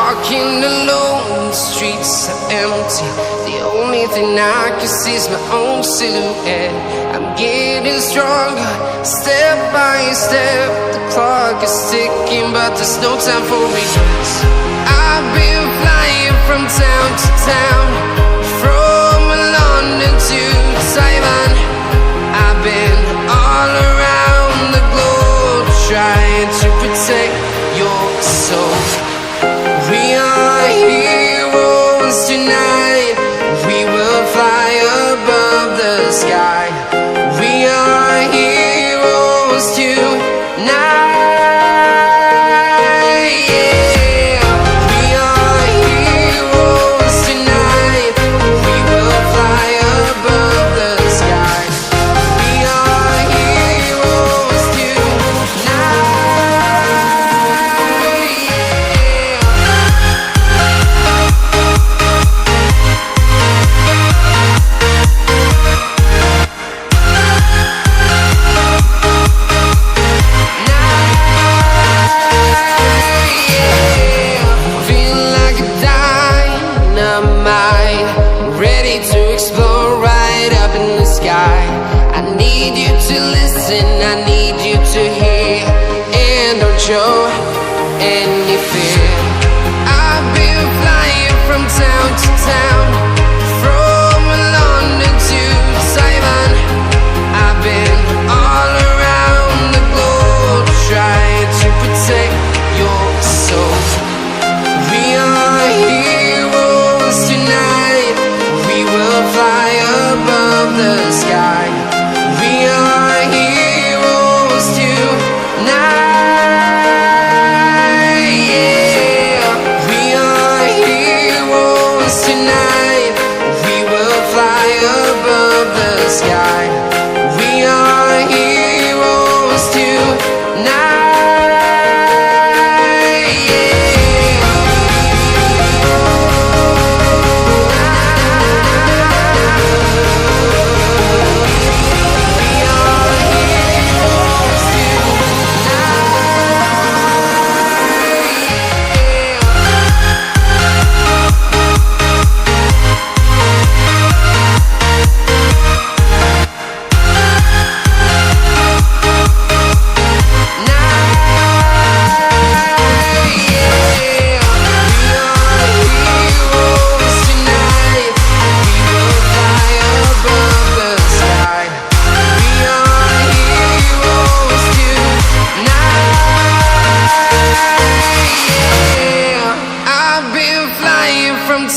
walking alone, the streets are empty. The only thing I can see is my own silhouette. I'm getting stronger, step by step. The clock is ticking, but there's no time for regrets. I've been flying from town to town, from London to Taiwan. I've been all around the globe, trying to protect your soul. We are heroes tonight. We will fly above the sky. We are heroes tonight. Yeah. We are heroes tonight. We will fly above the sky. We are heroes tonight. I need you to listen, I need you to hear, and don't show any fear. I've been flying from town to town, from London to Taiwan. I've been all around the globe, trying to protect your soul. We are heroes tonight. We will fly above the sky. We are heroes tonight. Yeah. We are heroes tonight. We will fly above the sky. We are heroes tonight.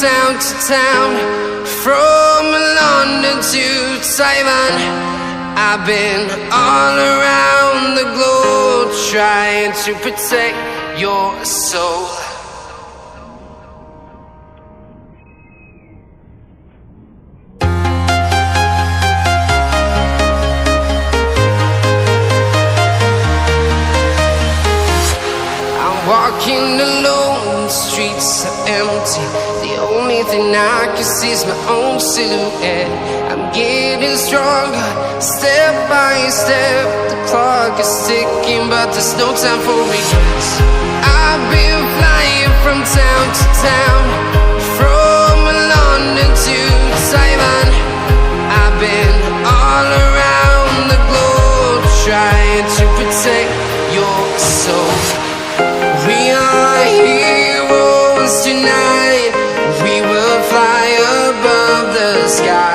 Town to town, from London to Taiwan. I've been all around the globe, trying to protect your soul. I'm walking alone, the streets are empty. The only thing I can see is my own silhouette. I'm getting stronger, step by step. The clock is ticking, but there's no time for regrets. I've been flying from town to town, from London to Taiwan. I've been all around the globe, trying to protect your soul. We are heroes tonight. We will fly above the sky.